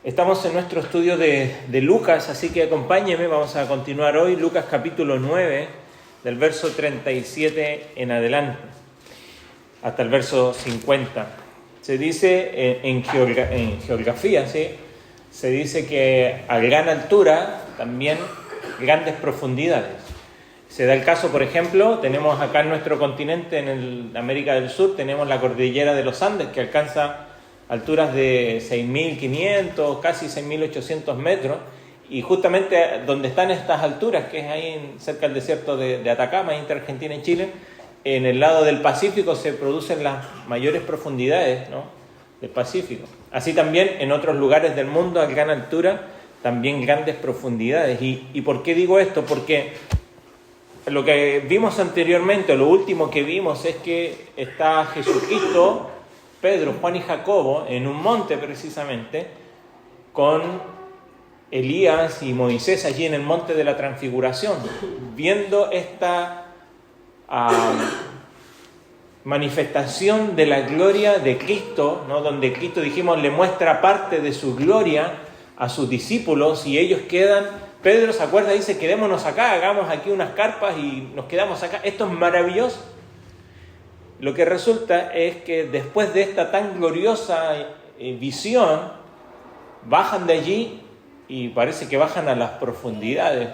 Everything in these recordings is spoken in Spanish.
Estamos en nuestro estudio de Lucas, así que acompáñenme, vamos a continuar hoy, Lucas capítulo 9, del verso 37 en adelante, hasta el verso 50. Se dice en geografía, ¿sí? Se dice que a gran altura también grandes profundidades. Se da el caso, por ejemplo, tenemos acá en nuestro continente, en América del Sur, tenemos la cordillera de los Andes, que alcanza alturas de 6.500, casi 6.800 metros, y justamente donde están estas alturas, que es ahí cerca del desierto de Atacama, entre Argentina y Chile, en el lado del Pacífico se producen las mayores profundidades, ¿no?, del Pacífico. Así también en otros lugares del mundo a gran altura, también grandes profundidades. ¿Y por qué digo esto? Porque lo que vimos anteriormente, lo último que vimos es que está Jesucristo, Pedro, Juan y Jacobo en un monte precisamente, con Elías y Moisés allí en el monte de la Transfiguración, viendo esta manifestación de la gloria de Cristo, ¿no?, donde Cristo, dijimos, le muestra parte de su gloria a sus discípulos y ellos quedan. Pedro se acuerda y dice: quedémonos acá, hagamos aquí unas carpas y nos quedamos acá. Esto es maravilloso. Lo que resulta es que después de esta tan gloriosa visión, bajan de allí y parece que bajan a las profundidades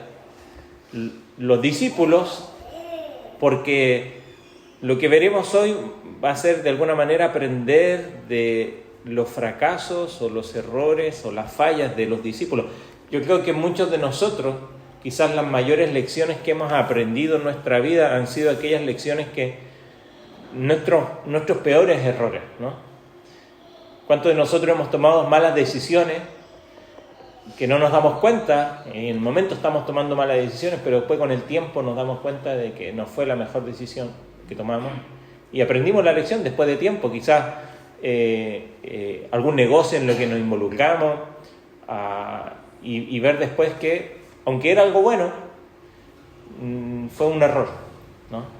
los discípulos, porque lo que veremos hoy va a ser de alguna manera aprender de los fracasos o los errores o las fallas de los discípulos. Yo creo que muchos de nosotros, quizás las mayores lecciones que hemos aprendido en nuestra vida han sido aquellas lecciones que nuestros peores errores, ¿no? ¿Cuántos de nosotros hemos tomado malas decisiones que no nos damos cuenta? En el momento estamos tomando malas decisiones, pero después con el tiempo nos damos cuenta de que no fue la mejor decisión que tomamos y aprendimos la lección después de tiempo. Quizás algún negocio en lo que nos involucramos y ver después que, aunque era algo bueno, fue un error, ¿no?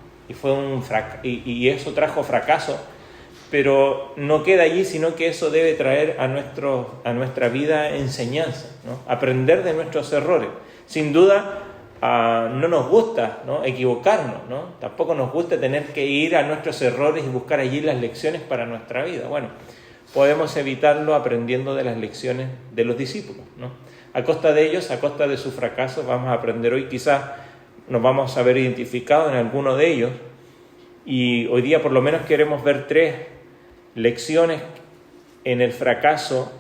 Y eso trajo fracaso, pero no queda allí, sino que eso debe traer a nuestra vida enseñanza, ¿no? Aprender de nuestros errores. Sin duda, no nos gusta, ¿no?, equivocarnos, ¿no? Tampoco nos gusta tener que ir a nuestros errores y buscar allí las lecciones para nuestra vida. Bueno, podemos evitarlo aprendiendo de las lecciones de los discípulos, ¿no? A costa de ellos, a costa de su fracaso, vamos a aprender hoy. Quizás nos vamos a ver identificados en alguno de ellos, y hoy día por lo menos queremos ver 3 lecciones en el fracaso,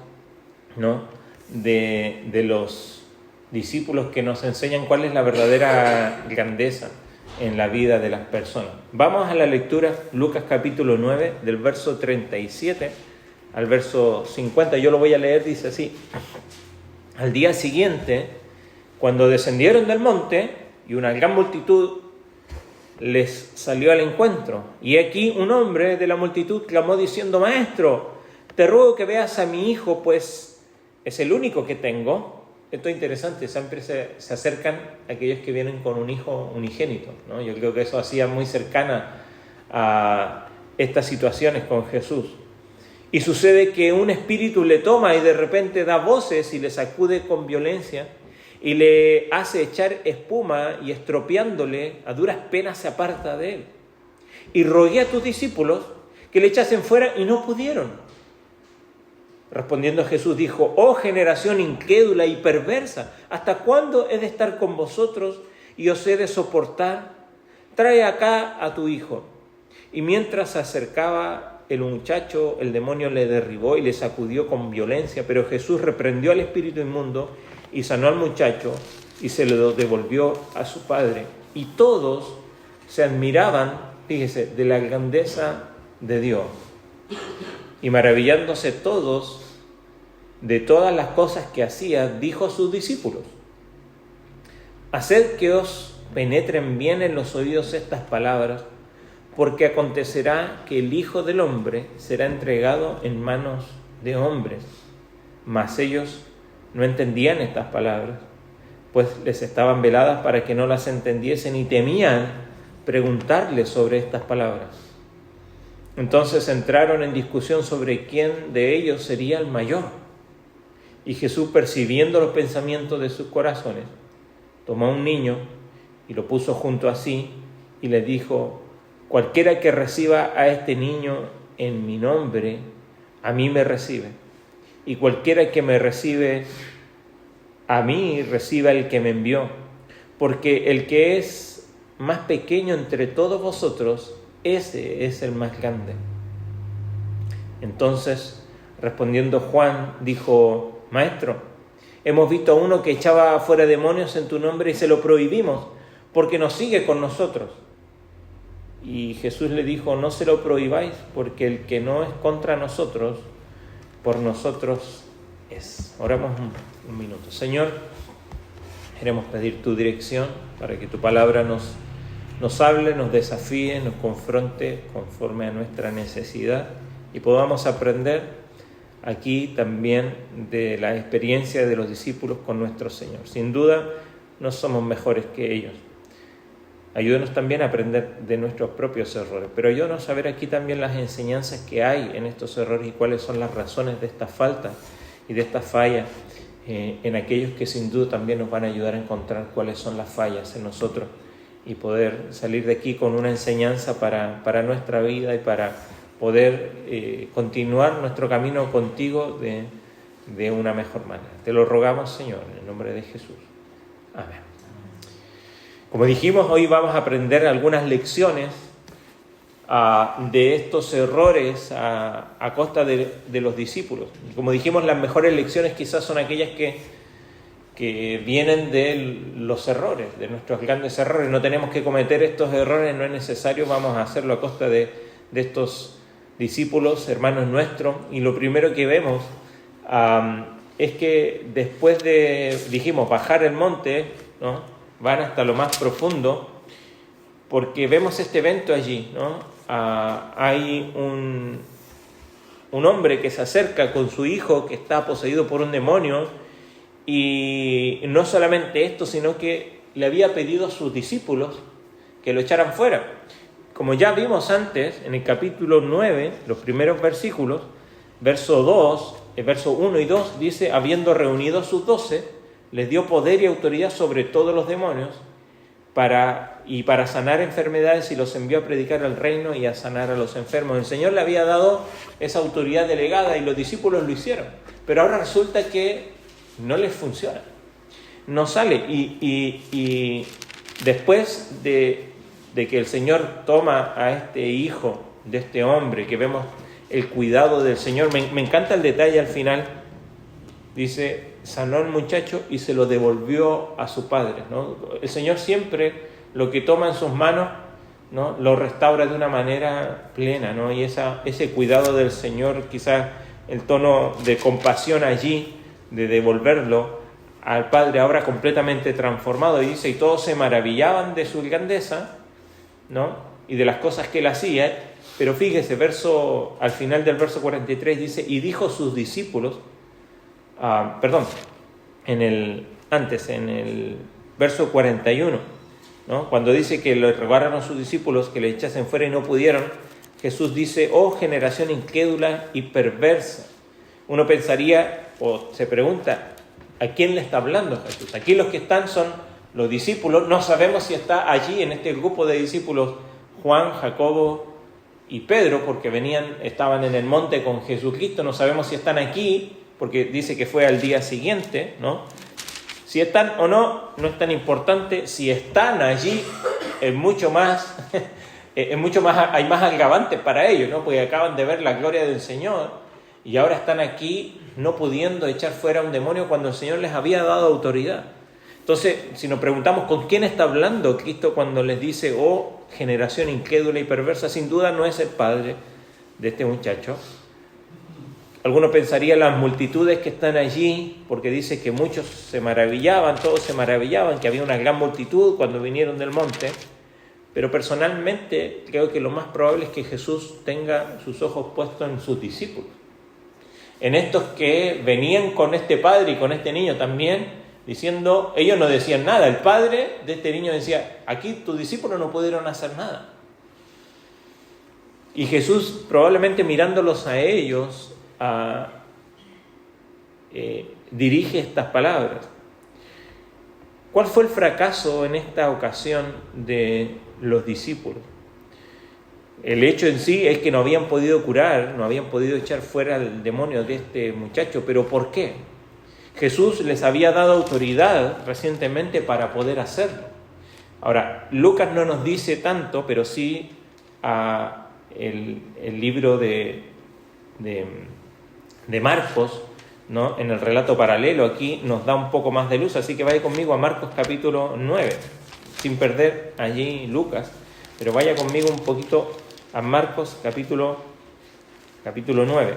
¿no?, de los discípulos, que nos enseñan cuál es la verdadera grandeza en la vida de las personas. Vamos a la lectura, Lucas capítulo 9, del verso 37 al verso 50. Yo lo voy a leer, dice así: Al día siguiente, cuando descendieron del monte, y una gran multitud les salió al encuentro, y aquí un hombre de la multitud clamó diciendo: Maestro, te ruego que veas a mi hijo, pues es el único que tengo. Esto es interesante, siempre se acercan aquellos que vienen con un hijo unigénito, ¿no? Yo creo que eso hacía muy cercana a estas situaciones con Jesús. Y sucede que un espíritu le toma y de repente da voces y le sacude con violencia y le hace echar espuma, y estropeándole a duras penas se aparta de él. Y rogué a tus discípulos que le echasen fuera y no pudieron. Respondiendo Jesús dijo: Oh generación incrédula y perversa, ¿hasta cuándo he de estar con vosotros y os he de soportar? Trae acá a tu hijo. Y mientras se acercaba el muchacho, el demonio le derribó y le sacudió con violencia, pero Jesús reprendió al espíritu inmundo y sanó al muchacho y se lo devolvió a su padre. Y todos se admiraban, fíjese, de la grandeza de Dios, y maravillándose todos de todas las cosas que hacía, dijo a sus discípulos: Haced que os penetren bien en los oídos estas palabras, porque acontecerá que el Hijo del Hombre será entregado en manos de hombres. Mas ellos no entendían estas palabras, pues les estaban veladas para que no las entendiesen, y temían preguntarle sobre estas palabras. Entonces entraron en discusión sobre quién de ellos sería el mayor. Y Jesús, percibiendo los pensamientos de sus corazones, tomó a un niño y lo puso junto a sí y le dijo: cualquiera que reciba a este niño en mi nombre, a mí me recibe. Y cualquiera que me recibe a mí, reciba el que me envió. Porque el que es más pequeño entre todos vosotros, ese es el más grande. Entonces, respondiendo Juan, dijo: Maestro, hemos visto a uno que echaba fuera demonios en tu nombre y se lo prohibimos, porque no sigue con nosotros. Y Jesús le dijo: no se lo prohibáis, porque el que no es contra nosotros, por nosotros es. Oramos un minuto. Señor, queremos pedir tu dirección para que tu palabra nos hable, nos desafíe, nos confronte conforme a nuestra necesidad y podamos aprender aquí también de la experiencia de los discípulos con nuestro Señor. Sin duda, no somos mejores que ellos. Ayúdanos también a aprender de nuestros propios errores, pero ayúdanos a ver aquí también las enseñanzas que hay en estos errores y cuáles son las razones de esta falta y de esta falla en aquellos que sin duda también nos van a ayudar a encontrar cuáles son las fallas en nosotros y poder salir de aquí con una enseñanza para nuestra vida y para poder continuar nuestro camino contigo de una mejor manera. Te lo rogamos, Señor, en el nombre de Jesús. Amén. Como dijimos, hoy vamos a aprender algunas lecciones de estos errores a costa de los discípulos. Como dijimos, las mejores lecciones quizás son aquellas que vienen de los errores, de nuestros grandes errores. No tenemos que cometer estos errores, no es necesario, vamos a hacerlo a costa de estos discípulos, hermanos nuestros. Y lo primero que vemos es que después de, dijimos, bajar el monte, ¿no?, van hasta lo más profundo, porque vemos este evento allí, ¿no? Hay un hombre que se acerca con su hijo que está poseído por un demonio, y no solamente esto, sino que le había pedido a sus discípulos que lo echaran fuera. Como ya vimos antes, en el capítulo 9, los primeros versículos, verso 1 y 2, dice: habiendo reunido a sus 12, les dio poder y autoridad sobre todos los demonios para sanar enfermedades, y los envió a predicar el reino y a sanar a los enfermos. El Señor le había dado esa autoridad delegada y los discípulos lo hicieron. Pero ahora resulta que no les funciona, no sale. Y después de que el Señor toma a este hijo de este hombre, que vemos el cuidado del Señor, me encanta el detalle al final. Dice: sanó al muchacho y se lo devolvió a su padre, ¿no? El Señor siempre lo que toma en sus manos, ¿no?, lo restaura de una manera plena, ¿no? Y ese cuidado del Señor, quizás el tono de compasión allí, de devolverlo al Padre ahora completamente transformado. Y dice: y todos se maravillaban de su grandeza, ¿no?, y de las cosas que él hacía. Pero fíjese, al final del verso 43 dice: y dijo a sus discípulos, en el verso 41, ¿no?, cuando dice que le rogaron a sus discípulos que le echasen fuera y no pudieron, Jesús dice: oh generación incrédula y perversa. Uno pensaría o se pregunta, ¿a quién le está hablando Jesús? Aquí los que están son los discípulos. No sabemos si está allí en este grupo de discípulos Juan, Jacobo y Pedro, porque estaban en el monte con Jesucristo. No sabemos si están aquí, porque dice que fue al día siguiente, ¿no? Si están o no, no es tan importante. Si están allí, es mucho más, hay más agravantes para ellos, ¿no? Porque acaban de ver la gloria del Señor y ahora están aquí no pudiendo echar fuera un demonio cuando el Señor les había dado autoridad. Entonces, si nos preguntamos con quién está hablando Cristo cuando les dice: oh generación incrédula y perversa, sin duda no es el padre de este muchacho. Algunos pensarían las multitudes que están allí, porque dice que muchos se maravillaban, todos se maravillaban, que había una gran multitud cuando vinieron del monte. Pero personalmente creo que lo más probable es que Jesús tenga sus ojos puestos en sus discípulos, en estos que venían con este padre y con este niño también, diciendo, ellos no decían nada, el padre de este niño decía: aquí tus discípulos no pudieron hacer nada. Y Jesús, probablemente mirándolos a ellos, dirige estas palabras. ¿Cuál fue el fracaso en esta ocasión de los discípulos? El hecho en sí es que no habían podido curar, no habían podido echar fuera el demonio de este muchacho. ¿Pero por qué? Jesús les había dado autoridad recientemente para poder hacerlo. Ahora, Lucas no nos dice tanto, pero sí el libro de Marcos, ¿no? En el relato paralelo aquí nos da un poco más de luz, así que vaya conmigo a Marcos capítulo 9, sin perder allí Lucas, pero vaya conmigo un poquito a Marcos capítulo 9.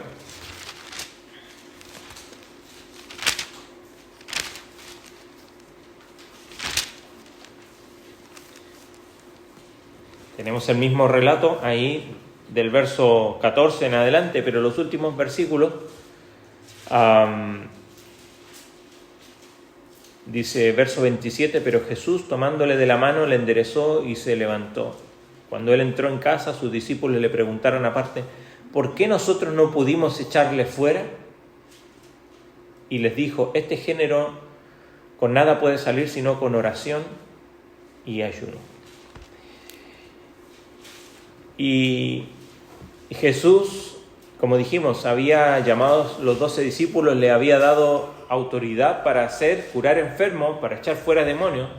Tenemos el mismo relato ahí del verso 14 en adelante, pero los últimos versículos dice verso 27, pero Jesús tomándole de la mano le enderezó y se levantó. Cuando él entró en casa, sus discípulos le preguntaron aparte, ¿por qué nosotros no pudimos echarle fuera? Y les dijo, este género con nada puede salir sino con oración y ayuno. Y Jesús, como dijimos, había llamado a los 12 discípulos, le había dado autoridad para curar enfermos, para echar fuera demonios.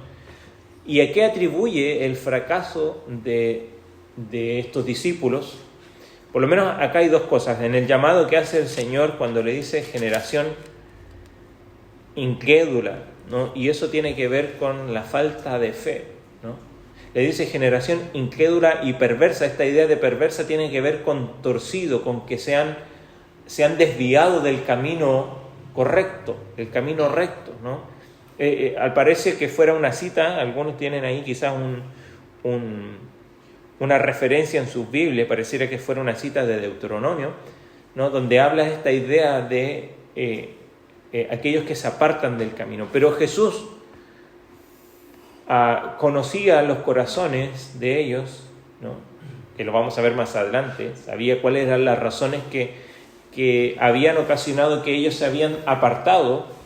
¿Y a qué atribuye el fracaso de estos discípulos? Por lo menos acá hay dos cosas. En el llamado que hace el Señor cuando le dice generación incrédula, ¿no? Y eso tiene que ver con la falta de fe, ¿no? Le dice generación incrédula y perversa. Esta idea de perversa tiene que ver con torcido, con que se han desviado del camino correcto, del camino recto, ¿no? Al parecer que fuera una cita, algunos tienen ahí quizás una referencia en sus Biblias, pareciera que fuera una cita de Deuteronomio, ¿no? Donde habla esta idea de aquellos que se apartan del camino. Pero Jesús conocía los corazones de ellos, ¿no? Que lo vamos a ver más adelante. Sabía cuáles eran las razones que habían ocasionado que ellos se habían apartado,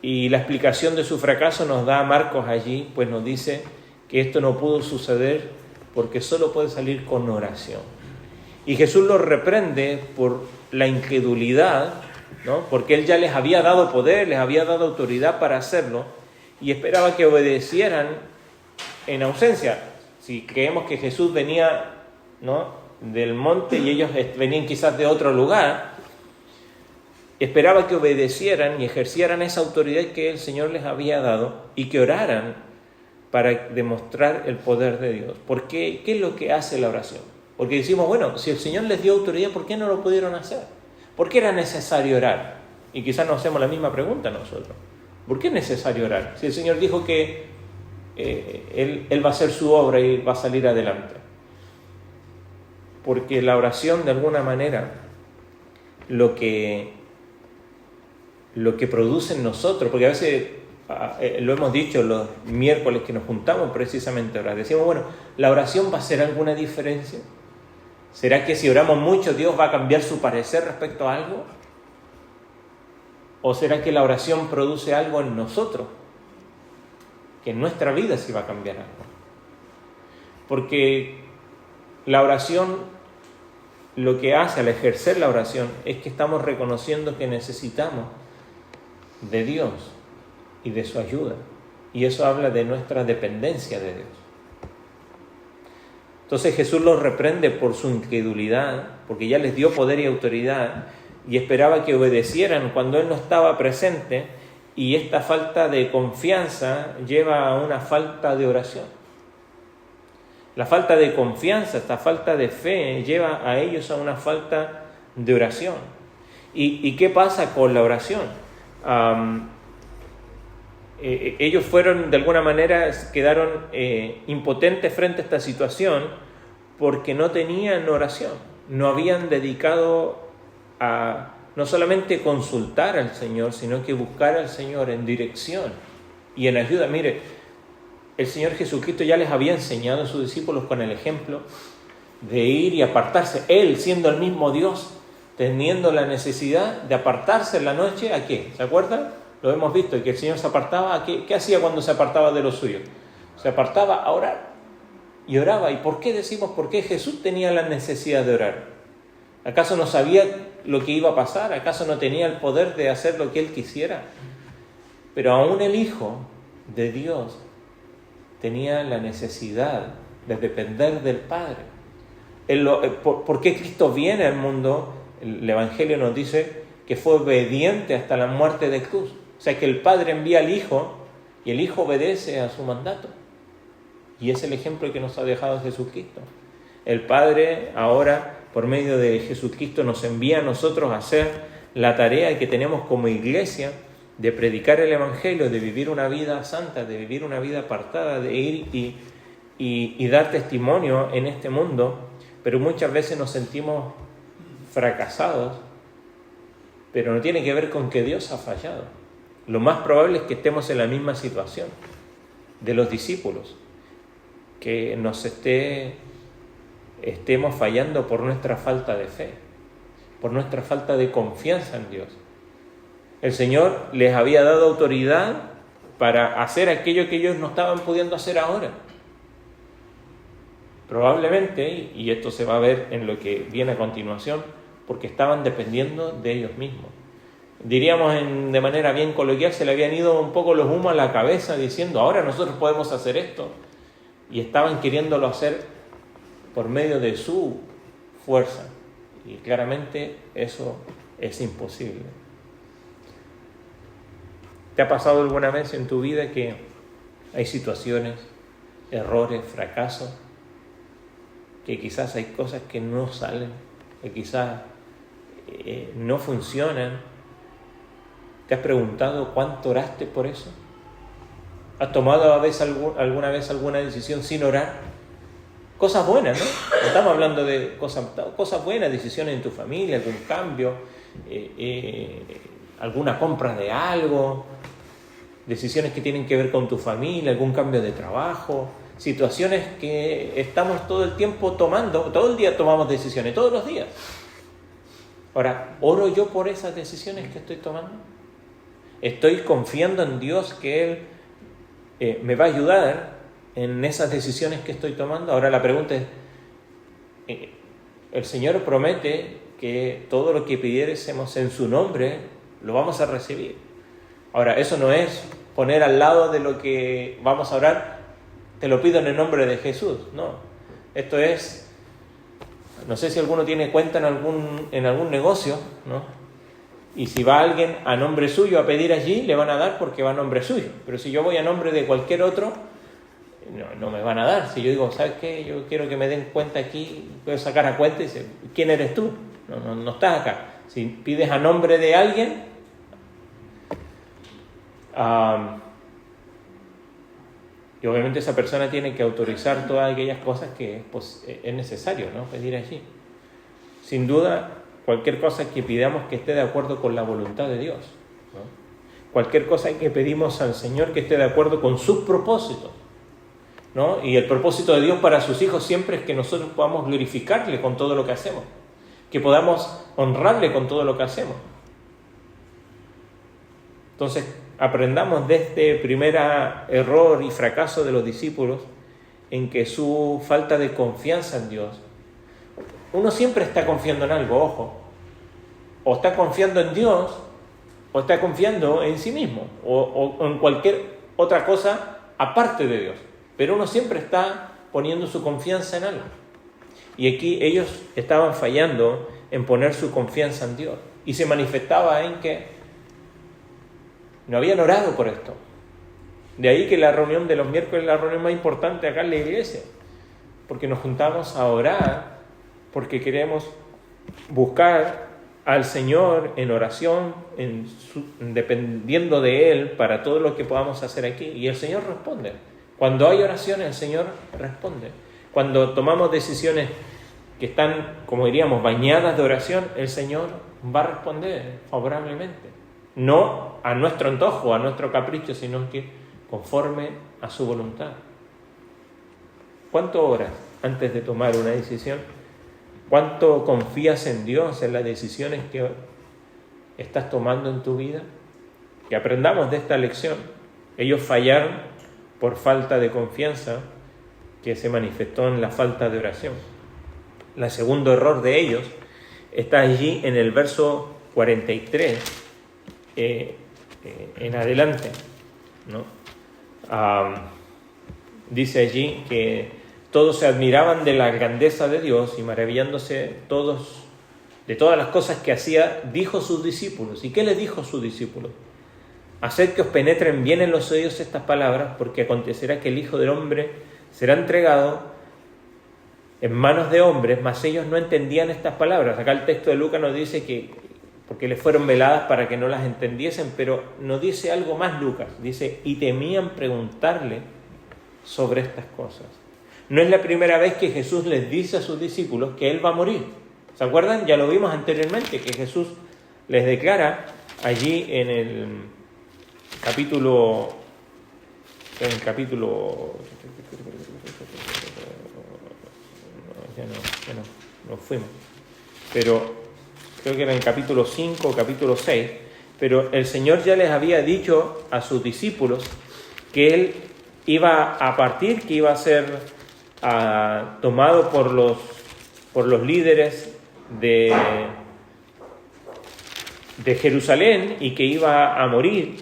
y la explicación de su fracaso nos da Marcos allí, pues nos dice que esto no pudo suceder porque solo puede salir con oración. Y Jesús los reprende por la incredulidad, ¿no? Porque Él ya les había dado poder, les había dado autoridad para hacerlo, y esperaba que obedecieran en ausencia. Si creemos que Jesús venía, ¿no?, del monte y ellos venían quizás de otro lugar, esperaba que obedecieran y ejercieran esa autoridad que el Señor les había dado y que oraran para demostrar el poder de Dios. ¿Por qué? ¿Qué es lo que hace la oración? Porque decimos, bueno, si el Señor les dio autoridad, ¿por qué no lo pudieron hacer? ¿Por qué era necesario orar? Y quizás nos hacemos la misma pregunta nosotros. ¿Por qué es necesario orar? Si el Señor dijo que Él va a hacer su obra y va a salir adelante. Porque la oración, de alguna manera, lo que produce en nosotros, porque a veces lo hemos dicho los miércoles que nos juntamos precisamente a orar, decimos, bueno, ¿la oración va a hacer alguna diferencia? ¿Será que si oramos mucho Dios va a cambiar su parecer respecto a algo? ¿O será que la oración produce algo en nosotros? Que en nuestra vida sí va a cambiar algo. Porque la oración, lo que hace al ejercer la oración es que estamos reconociendo que necesitamos de Dios y de su ayuda. Y eso habla de nuestra dependencia de Dios. Entonces Jesús los reprende por su incredulidad, porque ya les dio poder y autoridad, y esperaba que obedecieran cuando Él no estaba presente, y esta falta de confianza lleva a una falta de oración. La falta de confianza, esta falta de fe, lleva a ellos a una falta de oración. ¿Y qué pasa con la oración? Ellos fueron, de alguna manera, quedaron impotentes frente a esta situación porque no tenían oración. No habían dedicado a no solamente consultar al Señor, sino que buscar al Señor en dirección y en ayuda. Mire, el Señor Jesucristo ya les había enseñado a sus discípulos con el ejemplo de ir y apartarse. Él, siendo el mismo Dios, teniendo la necesidad de apartarse en la noche, ¿a qué? ¿Se acuerdan? Lo hemos visto, que el Señor se apartaba, ¿a qué? ¿Qué hacía cuando se apartaba de los suyos? Se apartaba a orar y oraba. ¿Y por qué decimos por qué Jesús tenía la necesidad de orar? ¿Acaso no sabía lo que iba a pasar? ¿Acaso no tenía el poder de hacer lo que Él quisiera? Pero aún el Hijo de Dios tenía la necesidad de depender del Padre. ¿Por qué Cristo viene al mundo? El Evangelio nos dice que fue obediente hasta la muerte de cruz. O sea que el Padre envía al Hijo y el Hijo obedece a su mandato. Y es el ejemplo que nos ha dejado Jesucristo. El Padre ahora, por medio de Jesucristo, nos envía a nosotros a hacer la tarea que tenemos como iglesia de predicar el Evangelio, de vivir una vida santa, de vivir una vida apartada, de ir y dar testimonio en este mundo. Pero muchas veces nos sentimos fracasados, pero no tiene que ver con que Dios ha fallado. Lo más probable es que estemos en la misma situación de los discípulos, que nos estemos fallando por nuestra falta de fe, por nuestra falta de confianza en Dios. El Señor les había dado autoridad para hacer aquello que ellos no estaban pudiendo hacer ahora. Probablemente, y esto se va a ver en lo que viene a continuación, porque estaban dependiendo de ellos mismos. Diríamos de manera bien coloquial, se le habían ido un poco los humos a la cabeza diciendo, ahora nosotros podemos hacer esto. Y estaban queriéndolo hacer por medio de su fuerza. Y claramente eso es imposible. ¿Te ha pasado alguna vez en tu vida que hay situaciones, errores, fracasos, que quizás hay cosas que no salen, que quizás no funcionan? ¿Te has preguntado cuánto oraste por eso? ¿Has tomado alguna vez alguna decisión sin orar? Cosas buenas, ¿no? No estamos hablando de cosas buenas, decisiones en tu familia, algún cambio, alguna compra de algo, decisiones que tienen que ver con tu familia, algún cambio de trabajo, situaciones que estamos todo el tiempo tomando, todo el día tomamos decisiones, todos los días. Ahora, ¿oro yo por esas decisiones que estoy tomando? ¿Estoy confiando en Dios que Él me va a ayudar en esas decisiones que estoy tomando? Ahora la pregunta es, el Señor promete que todo lo que pidiésemos en su nombre lo vamos a recibir. Ahora, eso no es poner al lado de lo que vamos a orar, te lo pido en el nombre de Jesús, no. Esto es, no sé si alguno tiene cuenta en algún negocio, ¿no? Y si va alguien a nombre suyo a pedir allí, le van a dar porque va a nombre suyo. Pero si yo voy a nombre de cualquier otro, no me van a dar. Si yo digo, ¿sabes qué? Yo quiero que me den cuenta aquí, puedo sacar a cuenta y dice, ¿quién eres tú? No estás acá. Si pides a nombre de alguien, y obviamente esa persona tiene que autorizar todas aquellas cosas que es necesario, ¿no? Pedir allí. Sin duda, cualquier cosa que pidamos que esté de acuerdo con la voluntad de Dios, ¿no? Cualquier cosa que pedimos al Señor que esté de acuerdo con sus propósitos, ¿no? Y el propósito de Dios para sus hijos siempre es que nosotros podamos glorificarle con todo lo que hacemos, que podamos honrarle con todo lo que hacemos. Entonces, aprendamos de este primer error y fracaso de los discípulos en que su falta de confianza en Dios. Uno siempre está confiando en algo, ojo. O está confiando en Dios, o está confiando en sí mismo, o en cualquier otra cosa aparte de Dios. Pero uno siempre está poniendo su confianza en algo. Y aquí ellos estaban fallando en poner su confianza en Dios. Y se manifestaba en que no habían orado por esto. De ahí que la reunión de los miércoles es la reunión más importante acá en la iglesia. Porque nos juntamos a orar, porque queremos buscar al Señor en oración, dependiendo de Él para todo lo que podamos hacer aquí. Y el Señor responde. Cuando hay oraciones, el Señor responde. Cuando tomamos decisiones que están, como diríamos, bañadas de oración, el Señor va a responder favorablemente. No a nuestro antojo, a nuestro capricho, sino que conforme a su voluntad. ¿Cuánto oras antes de tomar una decisión? ¿Cuánto confías en Dios, en las decisiones que estás tomando en tu vida? Que aprendamos de esta lección. Ellos fallaron por falta de confianza, que se manifestó en la falta de oración. El segundo error de ellos está allí en el verso 43 en adelante, ¿no? Dice allí que todos se admiraban de la grandeza de Dios y maravillándose todos de todas las cosas que hacía, dijo a sus discípulos. ¿Y qué les dijo a sus discípulos? Haced que os penetren bien en los oídos estas palabras, porque acontecerá que el Hijo del Hombre será entregado en manos de hombres, mas ellos no entendían estas palabras. Acá el texto de Lucas nos dice que porque les fueron veladas para que no las entendiesen, pero nos dice algo más Lucas. Dice, y temían preguntarle sobre estas cosas. No es la primera vez que Jesús les dice a sus discípulos que Él va a morir. ¿Se acuerdan? Ya lo vimos anteriormente, que Jesús les declara allí en el capítulo... Ya no fuimos. Pero creo que era en capítulo 5 o capítulo 6. Pero el Señor ya les había dicho a sus discípulos que Él iba a partir, que iba a ser tomado por los líderes de Jerusalén y que iba a morir.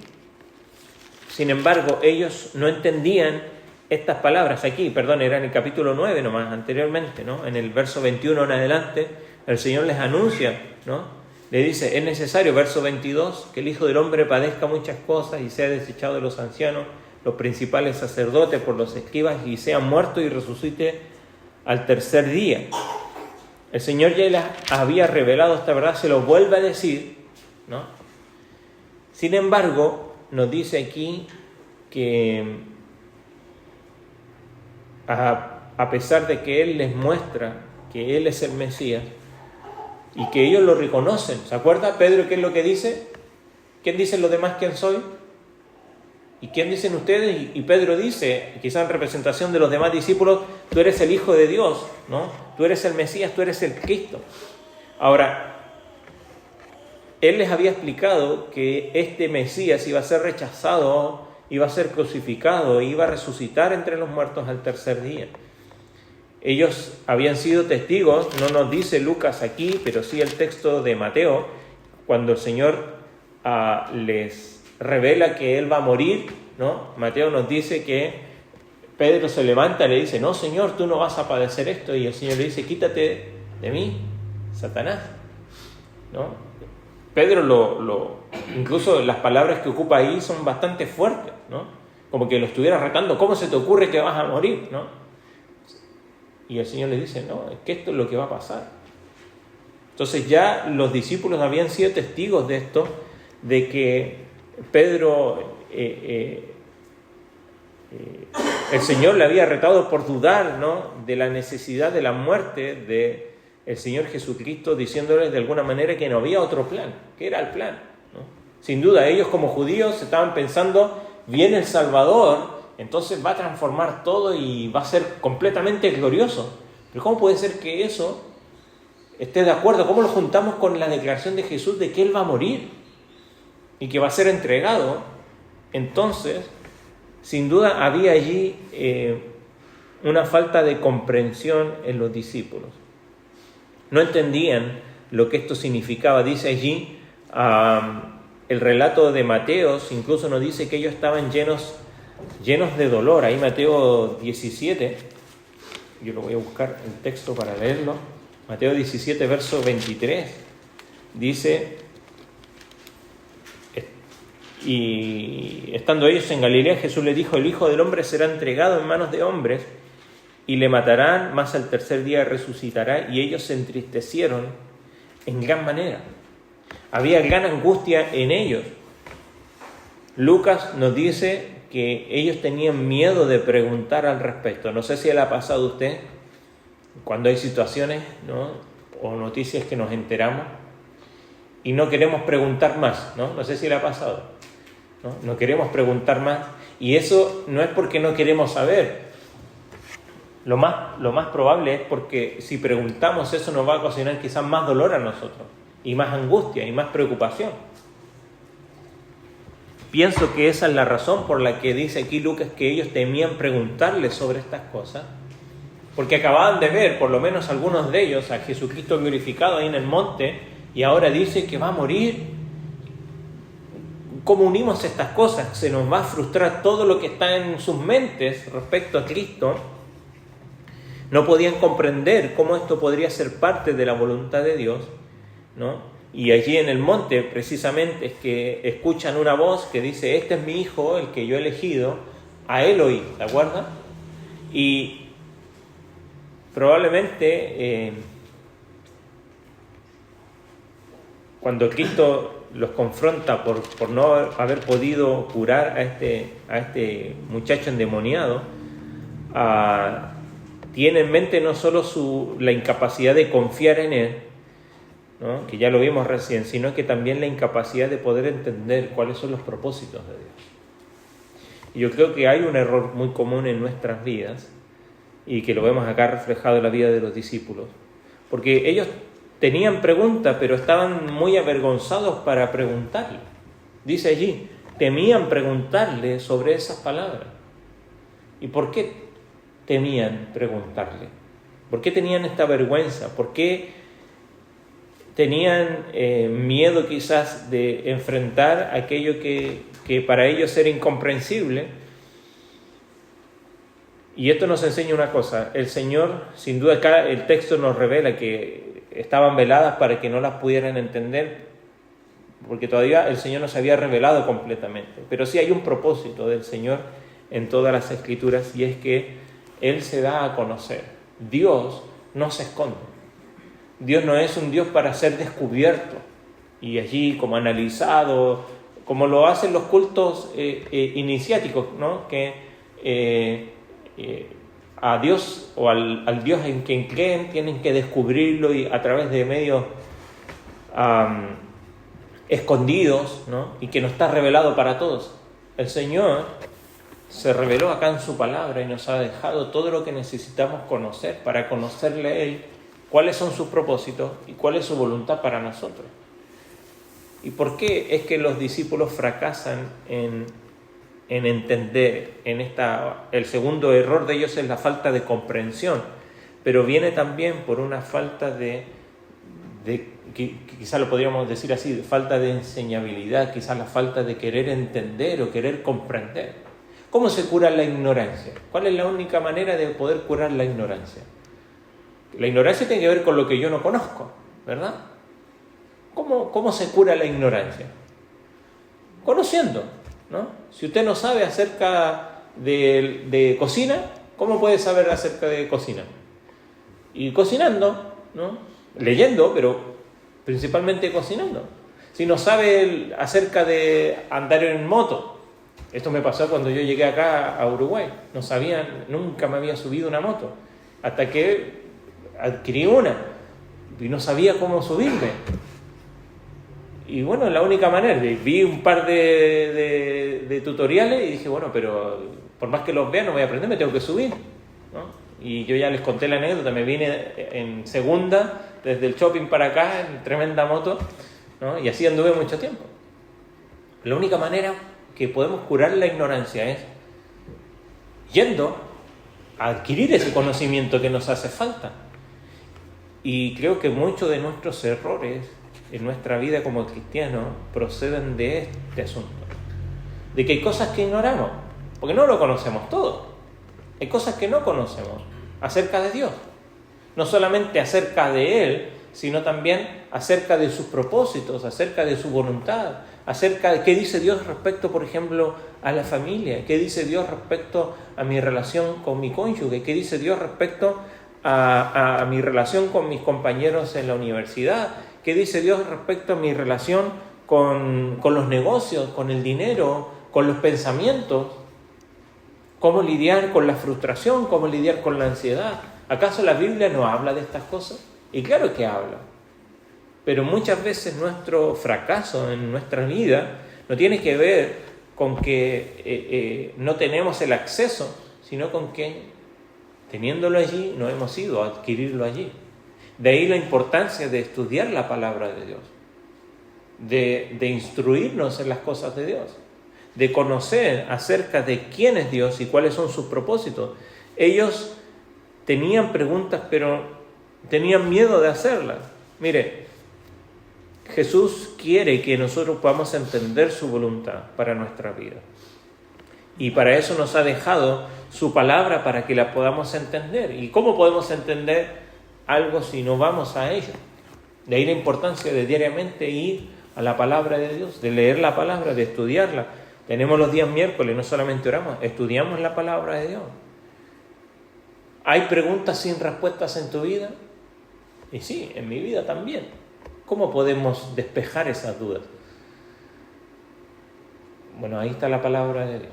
Sin embargo, ellos no entendían estas palabras aquí, era en el capítulo 9 nomás, anteriormente, ¿no? En el verso 21 en adelante, el Señor les anuncia, ¿no? Le dice, es necesario, verso 22, que el Hijo del Hombre padezca muchas cosas y sea desechado de los ancianos, los principales sacerdotes, por los escribas, y sea muerto y resucite al tercer día. El Señor ya les había revelado esta verdad, se lo vuelve a decir, ¿no? Sin embargo, nos dice aquí que a pesar de que Él les muestra que Él es el Mesías y que ellos lo reconocen, ¿se acuerda Pedro qué es lo que dice? ¿Quién dicen los demás quién soy? ¿Y quién dicen ustedes? Y Pedro dice, quizá en representación de los demás discípulos, tú eres el Hijo de Dios, ¿no? Tú eres el Mesías, tú eres el Cristo. Ahora, Él les había explicado que este Mesías iba a ser rechazado, iba a ser crucificado, iba a resucitar entre los muertos al tercer día. Ellos habían sido testigos, no nos dice Lucas aquí, pero sí el texto de Mateo, cuando el Señor les revela que Él va a morir, ¿no? Mateo nos dice que Pedro se levanta y le dice, no Señor, tú no vas a padecer esto, y el Señor le dice, quítate de mí, Satanás, ¿no? Pedro incluso las palabras que ocupa ahí son bastante fuertes, ¿no? Como que lo estuviera retando, ¿cómo se te ocurre que vas a morir, ¿no? Y el Señor le dice, no, es que esto es lo que va a pasar. Entonces ya los discípulos habían sido testigos de esto, de que Pedro, el Señor le había retado por dudar, ¿no?, de la necesidad de la muerte de el Señor Jesucristo, diciéndoles de alguna manera que no había otro plan, que era el plan, ¿no? Sin duda ellos como judíos estaban pensando, viene el Salvador, entonces va a transformar todo y va a ser completamente glorioso. Pero ¿cómo puede ser que eso esté de acuerdo? ¿Cómo lo juntamos con la declaración de Jesús de que Él va a morir y que va a ser entregado? Entonces, sin duda había allí una falta de comprensión en los discípulos. No entendían lo que esto significaba. Dice allí, el relato de Mateo, incluso nos dice que ellos estaban llenos de dolor. Ahí Mateo 17, yo lo voy a buscar el texto para leerlo. Mateo 17, verso 23, dice, y estando ellos en Galilea, Jesús les dijo, el Hijo del Hombre será entregado en manos de hombres, y le matarán, mas al tercer día resucitará. Y ellos se entristecieron en gran manera. Había gran angustia en ellos. Lucas nos dice que ellos tenían miedo de preguntar al respecto. No sé si le ha pasado a usted, cuando hay situaciones, ¿no?, o noticias que nos enteramos y no queremos preguntar más, ¿no? No sé si le ha pasado, ¿no? No queremos preguntar más. Y eso no es porque no queremos saber. lo más probable es porque si preguntamos eso nos va a ocasionar quizás más dolor a nosotros, y más angustia, y más preocupación. Pienso que esa es la razón por la que dice aquí Lucas que ellos temían preguntarle sobre estas cosas, porque acababan de ver, por lo menos algunos de ellos, a Jesucristo glorificado ahí en el monte, y ahora dice que va a morir. ¿Cómo unimos estas cosas? Se nos va a frustrar todo lo que está en sus mentes respecto a Cristo. No podían comprender cómo esto podría ser parte de la voluntad de Dios, ¿no? Y allí en el monte, precisamente, es que escuchan una voz que dice: este es mi hijo, el que yo he elegido, a él oí, ¿de acuerdo? Y probablemente cuando Cristo los confronta por no haber podido curar a este muchacho endemoniado, tiene en mente no solo la incapacidad de confiar en él, ¿no?, que ya lo vimos recién, sino que también la incapacidad de poder entender cuáles son los propósitos de Dios. Y yo creo que hay un error muy común en nuestras vidas, y que lo vemos acá reflejado en la vida de los discípulos, porque ellos tenían preguntas, pero estaban muy avergonzados para preguntarle. Dice allí, temían preguntarle sobre esas palabras. ¿Y por qué temían preguntarle? ¿Por qué tenían esta vergüenza? ¿Por qué tenían miedo quizás de enfrentar aquello que para ellos era incomprensible? Y esto nos enseña una cosa: el Señor, sin duda acá el texto nos revela que estaban veladas para que no las pudieran entender, porque todavía el Señor no se había revelado completamente. Pero sí hay un propósito del Señor en todas las Escrituras, y es que Él se da a conocer. Dios no se esconde. Dios no es un Dios para ser descubierto y allí como analizado, como lo hacen los cultos iniciáticos, ¿no? Que a Dios o al Dios en quien creen tienen que descubrirlo, y a través de medios escondidos, ¿no?, y que no está revelado para todos. El Señor se reveló acá en su palabra y nos ha dejado todo lo que necesitamos conocer para conocerle a Él, cuáles son sus propósitos y cuál es su voluntad para nosotros. ¿Y por qué es que los discípulos fracasan en entender? El segundo error de ellos es la falta de comprensión, pero viene también por una falta de quizás lo podríamos decir así, de falta de enseñabilidad, quizás la falta de querer entender o querer comprender. ¿Cómo se cura la ignorancia? ¿Cuál es la única manera de poder curar la ignorancia? La ignorancia tiene que ver con lo que yo no conozco, ¿verdad? ¿Cómo se cura la ignorancia? Conociendo, ¿no? Si usted no sabe acerca de cocina, ¿cómo puede saber acerca de cocina? Y cocinando, ¿no? Leyendo, pero principalmente cocinando. Si no sabe acerca de andar en moto, esto me pasó cuando yo llegué acá a Uruguay, nunca me había subido una moto, hasta que adquirí una y no sabía cómo subirme. Y bueno, la única manera, vi un par de tutoriales y dije, bueno, pero por más que los vea no voy a aprender, me tengo que subir, ¿no? Y yo ya les conté la anécdota, me vine en segunda, desde el shopping para acá, en tremenda moto, ¿no? Y así anduve mucho tiempo. La única manera que podemos curar la ignorancia es yendo a adquirir ese conocimiento que nos hace falta. Y creo que muchos de nuestros errores en nuestra vida como cristianos proceden de este asunto, de que hay cosas que ignoramos, porque no lo conocemos todo. Hay cosas que no conocemos acerca de Dios, no solamente acerca de Él, sino también acerca de sus propósitos, acerca de su voluntad, acerca de qué dice Dios respecto, por ejemplo, a la familia, qué dice Dios respecto a mi relación con mi cónyuge, qué dice Dios respecto a mi relación con mis compañeros en la universidad, qué dice Dios respecto a mi relación con los negocios, con el dinero, con los pensamientos, cómo lidiar con la frustración, cómo lidiar con la ansiedad. ¿Acaso la Biblia no habla de estas cosas? Y claro que habla, pero muchas veces nuestro fracaso en nuestra vida no tiene que ver con que no tenemos el acceso, sino con que teniéndolo allí, no hemos ido a adquirirlo allí. De ahí la importancia de estudiar la palabra de Dios, de instruirnos en las cosas de Dios, de conocer acerca de quién es Dios y cuáles son sus propósitos. Ellos tenían preguntas, pero tenían miedo de hacerlas. Mire, Jesús quiere que nosotros podamos entender su voluntad para nuestra vida. Y para eso nos ha dejado su palabra para que la podamos entender. ¿Y cómo podemos entender algo si no vamos a ella? De ahí la importancia de diariamente ir a la palabra de Dios, de leer la palabra, de estudiarla. Tenemos los días miércoles, no solamente oramos, estudiamos la palabra de Dios. ¿Hay preguntas sin respuestas en tu vida? Y sí, en mi vida también. ¿Cómo podemos despejar esas dudas? Bueno, ahí está la palabra de Dios.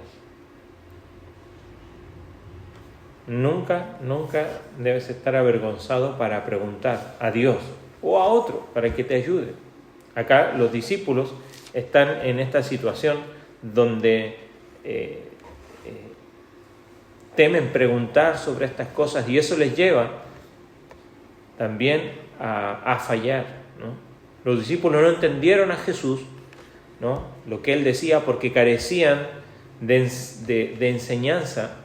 Nunca debes estar avergonzado para preguntar a Dios o a otro para que te ayude. Acá los discípulos están en esta situación donde temen preguntar sobre estas cosas y eso les lleva también a fallar, ¿no? Los discípulos no entendieron a Jesús, ¿no? Lo que Él decía porque carecían de enseñanza.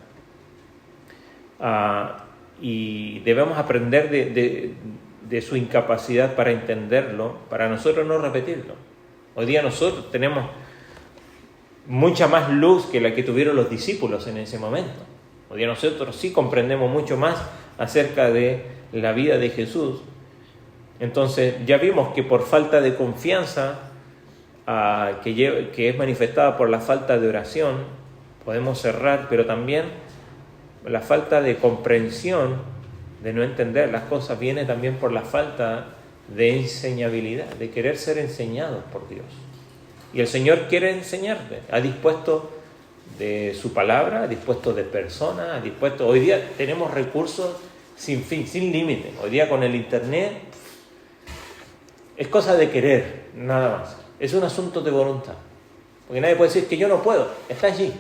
Y debemos aprender de su incapacidad para entenderlo, para nosotros no repetirlo. Hoy día nosotros tenemos mucha más luz que la que tuvieron los discípulos en ese momento. Hoy día nosotros sí comprendemos mucho más acerca de la vida de Jesús. Entonces ya vimos que por falta de confianza que es manifestada por la falta de oración, podemos cerrar, pero también la falta de comprensión, de no entender las cosas, viene también por la falta de enseñabilidad, de querer ser enseñados por Dios. Y el Señor quiere enseñarte, ha dispuesto de su palabra, ha dispuesto de personas, ha dispuesto... Hoy día tenemos recursos sin fin, sin límite. Hoy día con el internet es cosa de querer, nada más. Es un asunto de voluntad. Porque nadie puede decir que yo no puedo, está allí.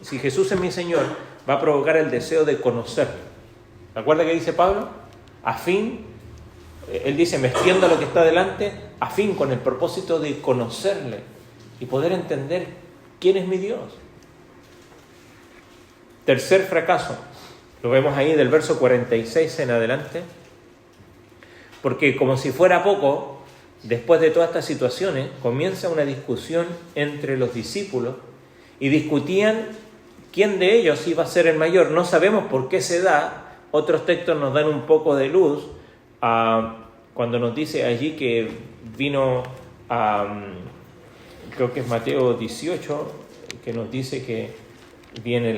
Si Jesús es mi Señor, va a provocar el deseo de conocerlo. ¿Se acuerda que dice Pablo? Él dice, me extiendo a lo que está delante, con el propósito de conocerle y poder entender quién es mi Dios. Tercer fracaso, lo vemos ahí del verso 46 en adelante, porque como si fuera poco, después de todas estas situaciones, comienza una discusión entre los discípulos y discutían quién de ellos iba a ser el mayor. No sabemos por qué se da. Otros textos nos dan un poco de luz cuando nos dice allí que vino creo que es Mateo 18, que nos dice que viene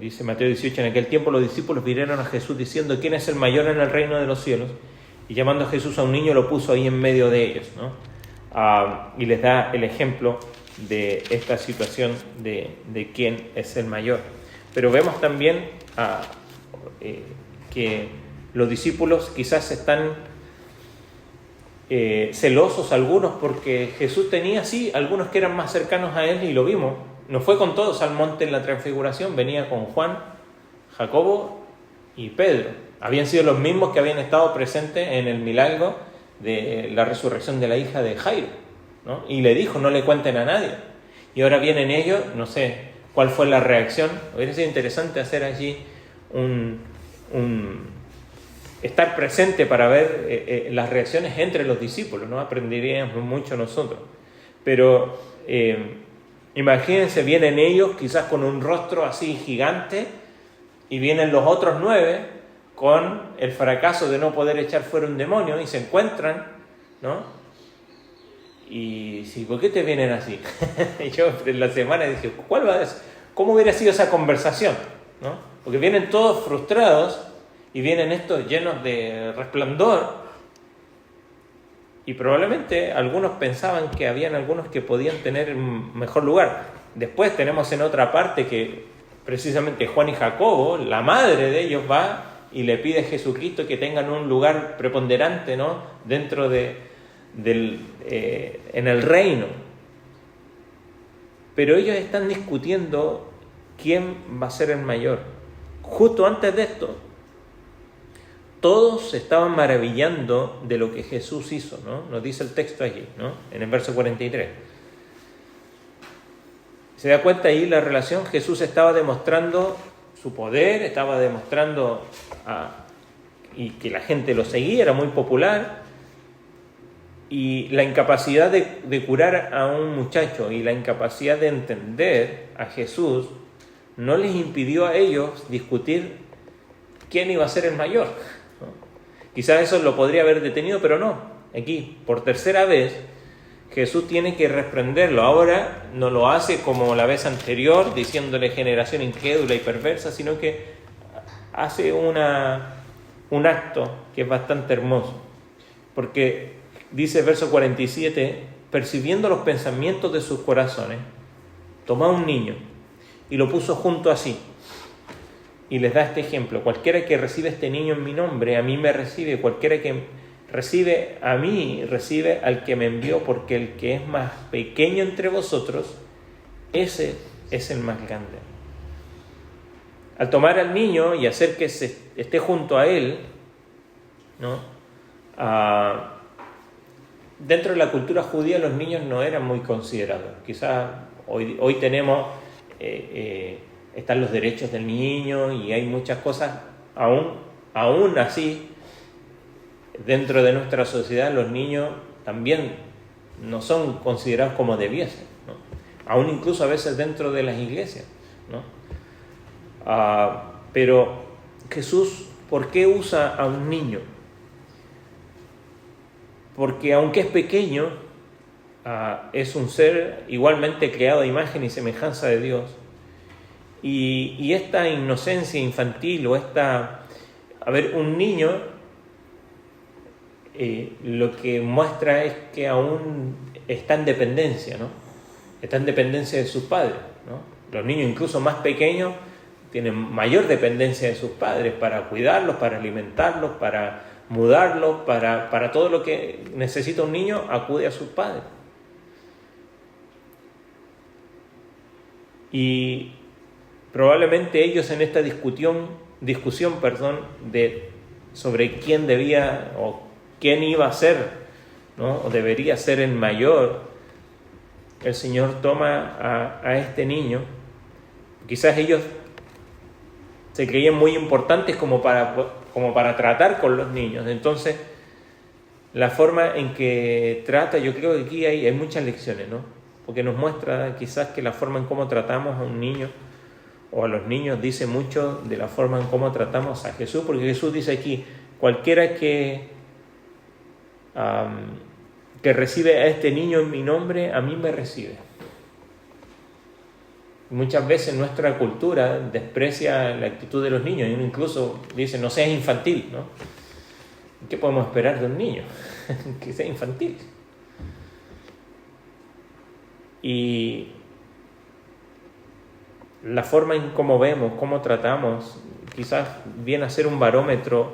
dice Mateo 18, en aquel tiempo los discípulos vinieron a Jesús diciendo, ¿quién es el mayor en el reino de los cielos? Y llamando a Jesús a un niño lo puso ahí en medio de ellos, ¿no? Y les da el ejemplo de esta situación de quién es el mayor. Pero vemos también que los discípulos quizás están celosos algunos porque Jesús tenía, sí, algunos que eran más cercanos a él y lo vimos. No fue con todos al monte en la transfiguración, venía con Juan, Jacobo y Pedro. Habían sido los mismos que habían estado presentes en el milagro de la resurrección de la hija de Jairo, ¿no? Y le dijo, no le cuenten a nadie. Y ahora vienen ellos, no sé cuál fue la reacción. Hubiera sido interesante hacer allí estar presente para ver las reacciones entre los discípulos, ¿no? Aprenderíamos mucho nosotros. Pero imagínense, vienen ellos quizás con un rostro así gigante y vienen los otros 9 con el fracaso de no poder echar fuera un demonio y se encuentran, ¿no? Y sí, ¿por qué te vienen así? Yo en la semana dije, ¿cómo hubiera sido esa conversación? ¿No? Porque vienen todos frustrados y vienen estos llenos de resplandor y probablemente algunos pensaban que habían algunos que podían tener un mejor lugar. Después tenemos en otra parte que precisamente Juan y Jacobo, la madre de ellos, va y le pide a Jesucristo que tengan un lugar preponderante, ¿no?, dentro en el reino. Pero ellos están discutiendo quién va a ser el mayor. Justo antes de esto, todos se estaban maravillando de lo que Jesús hizo, ¿no? Nos dice el texto allí, ¿no?, en el verso 43. ¿Se da cuenta ahí la relación? Jesús estaba demostrando su poder, estaba demostrando y que la gente lo seguía, era muy popular, y la incapacidad de curar a un muchacho y la incapacidad de entender a Jesús no les impidió a ellos discutir quién iba a ser el mayor, ¿no? Quizás eso lo podría haber detenido, pero no. Aquí, por tercera vez, Jesús tiene que reprenderlo. Ahora no lo hace como la vez anterior, diciéndole generación incrédula y perversa, sino que hace un acto que es bastante hermoso. Porque dice el verso 47, percibiendo los pensamientos de sus corazones, tomó a un niño y lo puso junto a sí. Y les da este ejemplo: cualquiera que recibe a este niño en mi nombre, a mí me recibe. Cualquiera que recibe a mí, recibe al que me envió, porque el que es más pequeño entre vosotros, ese es el más grande. Al tomar al niño y hacer que esté junto a él, ¿no?, dentro de la cultura judía los niños no eran muy considerados. Quizás hoy tenemos, están los derechos del niño y hay muchas cosas, aún así, dentro de nuestra sociedad los niños también no son considerados como debiesen, ¿no? Aún incluso a veces dentro de las iglesias, ¿no? Pero Jesús, ¿por qué usa a un niño? Porque aunque es pequeño, es un ser igualmente creado a imagen y semejanza de Dios. Y esta inocencia infantil o un niño, lo que muestra es que aún está en dependencia, ¿no? Está en dependencia de sus padres, ¿no? Los niños incluso más pequeños tienen mayor dependencia de sus padres para cuidarlos, para alimentarlos, para mudarlos, para todo lo que necesita un niño, acude a sus padres. Y probablemente ellos en esta discusión, sobre quién debía o quién iba a ser, ¿no?, o debería ser el mayor, el Señor toma a este niño. Quizás ellos se creían muy importantes como para tratar con los niños. Entonces, la forma en que trata, yo creo que aquí hay muchas lecciones, ¿no? Porque nos muestra quizás que la forma en cómo tratamos a un niño o a los niños dice mucho de la forma en cómo tratamos a Jesús, porque Jesús dice aquí: cualquiera que recibe a este niño en mi nombre, a mí me recibe. Muchas veces nuestra cultura desprecia la actitud de los niños y uno incluso dice: no seas infantil, ¿no? ¿Qué podemos esperar de un niño? Que sea infantil. Y la forma en cómo vemos, cómo tratamos, quizás viene a ser un barómetro.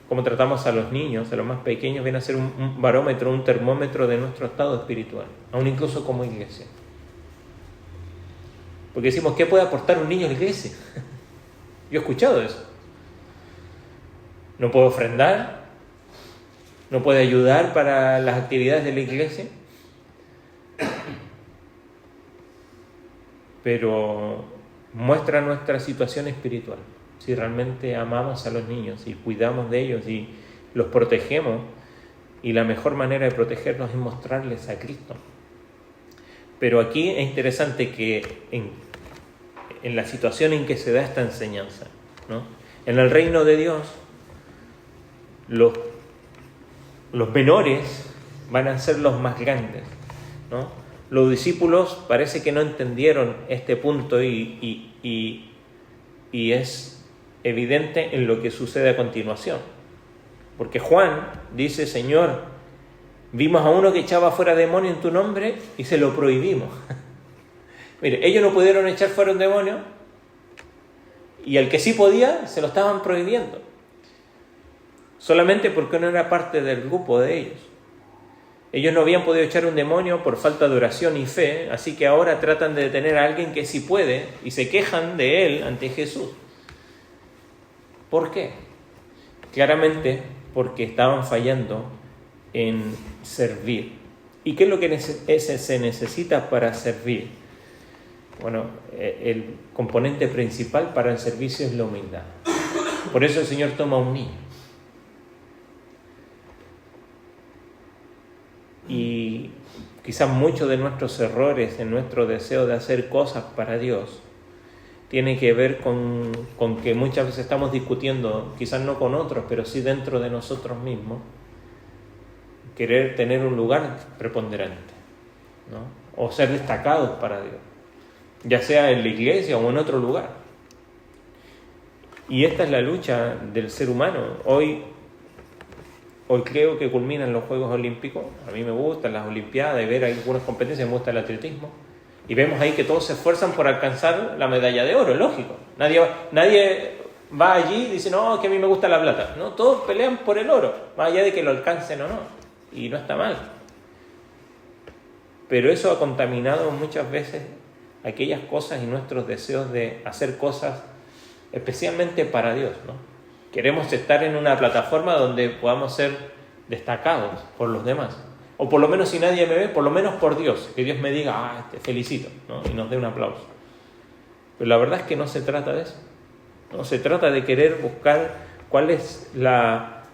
Cómo tratamos a los niños, a los más pequeños, viene a ser un barómetro, un termómetro de nuestro estado espiritual, aún incluso como iglesia. Porque decimos: ¿qué puede aportar un niño a la iglesia? Yo he escuchado eso. No puede ofrendar, no puede ayudar para las actividades de la iglesia. Pero muestra nuestra situación espiritual. Si realmente amamos a los niños y cuidamos de ellos y los protegemos, y la mejor manera de protegerlos es mostrarles a Cristo. Pero aquí es interesante que en la situación en que se da esta enseñanza, ¿no?, en el reino de Dios, los menores van a ser los más grandes, ¿no? Los discípulos parece que no entendieron este punto y es evidente en lo que sucede a continuación. Porque Juan dice: Señor, vimos a uno que echaba fuera demonios en tu nombre y se lo prohibimos. Mire, ellos no pudieron echar fuera un demonio y al que sí podía se lo estaban prohibiendo. solamente porque no era parte del grupo de ellos. Ellos no habían podido echar un demonio por falta de oración y fe, así que ahora tratan de detener a alguien que sí puede y se quejan de él ante Jesús. ¿Por qué? Claramente porque estaban fallando en servir. ¿Y qué es lo que se necesita para servir? Bueno, el componente principal para el servicio es la humildad. Por eso el Señor toma un niño. Y quizás muchos de nuestros errores en nuestro deseo de hacer cosas para Dios tiene que ver con que muchas veces estamos discutiendo, quizás no con otros, pero sí dentro de nosotros mismos, querer tener un lugar preponderante, ¿no? O ser destacados para Dios, ya sea en la iglesia o en otro lugar. Y esta es la lucha del ser humano. Hoy creo que culminan los Juegos Olímpicos. A mí me gustan las Olimpiadas y ver algunas competencias, me gusta el atletismo. Y vemos ahí que todos se esfuerzan por alcanzar la medalla de oro, lógico. Nadie va allí y dice, no, que a mí me gusta la plata. No, todos pelean por el oro, más allá de que lo alcancen o no. Y no está mal. Pero eso ha contaminado muchas veces aquellas cosas y nuestros deseos de hacer cosas especialmente para Dios, ¿no? Queremos estar en una plataforma donde podamos ser destacados por los demás. O por lo menos si nadie me ve, por lo menos por Dios. Que Dios me diga, te felicito, ¿no? Y nos dé un aplauso. Pero la verdad es que no se trata de eso. No se trata de querer buscar cuál es la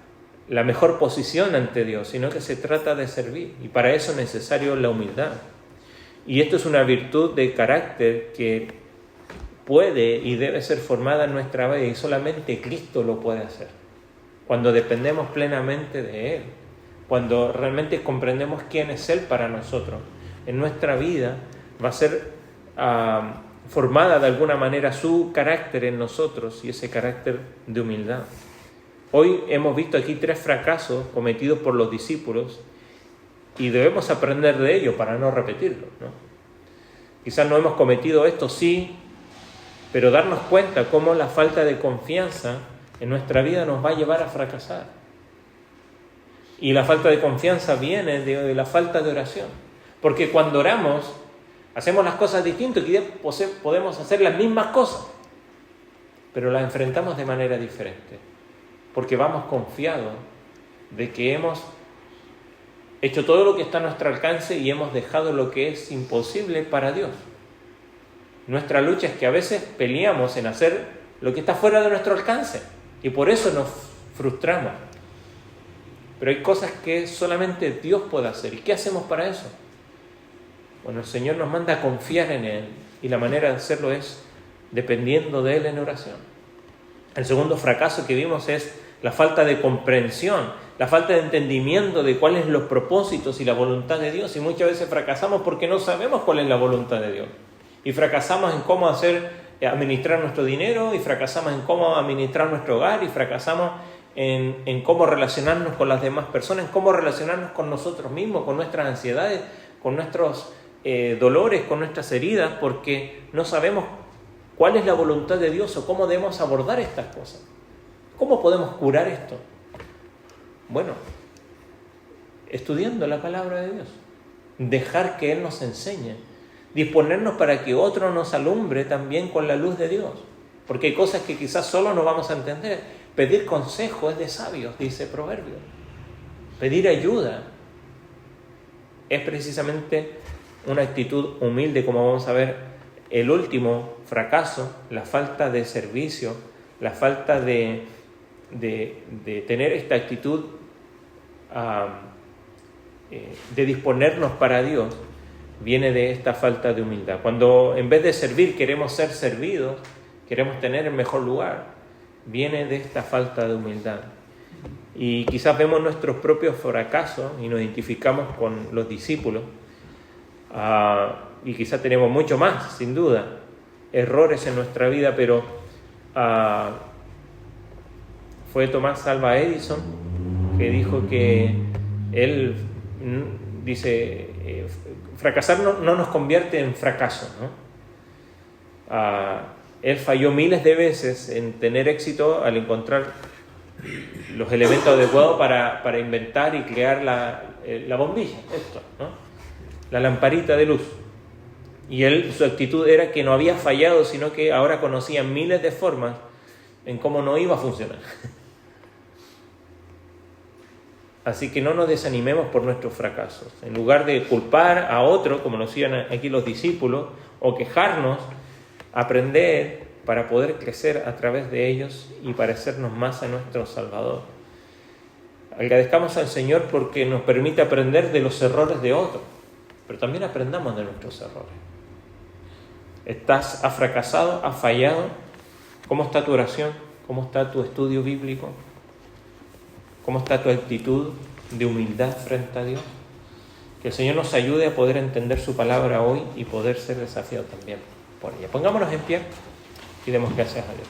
mejor posición ante Dios, sino que se trata de servir. Y para eso es necesario la humildad. Y esto es una virtud de carácter que puede y debe ser formada en nuestra vida, y solamente Cristo lo puede hacer. Cuando dependemos plenamente de Él, cuando realmente comprendemos quién es Él para nosotros, en nuestra vida va a ser formada de alguna manera su carácter en nosotros, y ese carácter de humildad. Hoy hemos visto aquí 3 fracasos cometidos por los discípulos y debemos aprender de ello para no repetirlo, ¿no? Quizás no hemos cometido esto, sí, pero darnos cuenta cómo la falta de confianza en nuestra vida nos va a llevar a fracasar. Y la falta de confianza viene de la falta de oración. Porque cuando oramos, hacemos las cosas distintas, y podemos hacer las mismas cosas, pero las enfrentamos de manera diferente. Porque vamos confiados de que hemos hecho todo lo que está a nuestro alcance y hemos dejado lo que es imposible para Dios. Nuestra lucha es que a veces peleamos en hacer lo que está fuera de nuestro alcance y por eso nos frustramos. Pero hay cosas que solamente Dios puede hacer. ¿Y qué hacemos para eso? Bueno, el Señor nos manda a confiar en Él, y la manera de hacerlo es dependiendo de Él en oración. El segundo fracaso que vimos es la falta de comprensión, la falta de entendimiento de cuáles son los propósitos y la voluntad de Dios. Y muchas veces fracasamos porque no sabemos cuál es la voluntad de Dios. Y fracasamos en cómo administrar nuestro dinero, y fracasamos en cómo administrar nuestro hogar, y fracasamos en cómo relacionarnos con las demás personas, en cómo relacionarnos con nosotros mismos, con nuestras ansiedades, con nuestros dolores, con nuestras heridas, porque no sabemos cuál es la voluntad de Dios o cómo debemos abordar estas cosas. ¿Cómo podemos curar esto? Bueno, estudiando la palabra de Dios, dejar que Él nos enseñe, disponernos para que otro nos alumbre también con la luz de Dios, porque hay cosas que quizás solo no vamos a entender. Pedir consejo es de sabios, dice Proverbios. Pedir ayuda es precisamente una actitud humilde, como vamos a ver. El último fracaso, la falta de servicio, la falta de tener esta actitud de disponernos para Dios, viene de esta falta de humildad. Cuando en vez de servir queremos ser servidos, queremos tener el mejor lugar, viene de esta falta de humildad. Y quizás vemos nuestros propios fracasos y nos identificamos con los discípulos, y quizás tenemos mucho más, sin duda, errores en nuestra vida, pero fue Tomás Alva Edison que dijo que él dice, fracasar no nos convierte en fracaso, ¿no? Él falló miles de veces en tener éxito al encontrar los elementos adecuados para inventar y crear la bombilla, esto, ¿no? La lamparita de luz. Y su actitud era que no había fallado, sino que ahora conocía miles de formas en cómo no iba a funcionar. Así que no nos desanimemos por nuestros fracasos. En lugar de culpar a otro, como nos hacían aquí los discípulos, o quejarnos, aprender para poder crecer a través de ellos y parecernos más a nuestro Salvador. Agradezcamos al Señor porque nos permite aprender de los errores de otros, pero también aprendamos de nuestros errores. ¿Has fracasado? ¿Has fallado? ¿Cómo está tu oración? ¿Cómo está tu estudio bíblico? ¿Cómo está tu actitud de humildad frente a Dios? Que el Señor nos ayude a poder entender su palabra hoy y poder ser desafiados también por ella. Pongámonos en pie y demos gracias a Dios.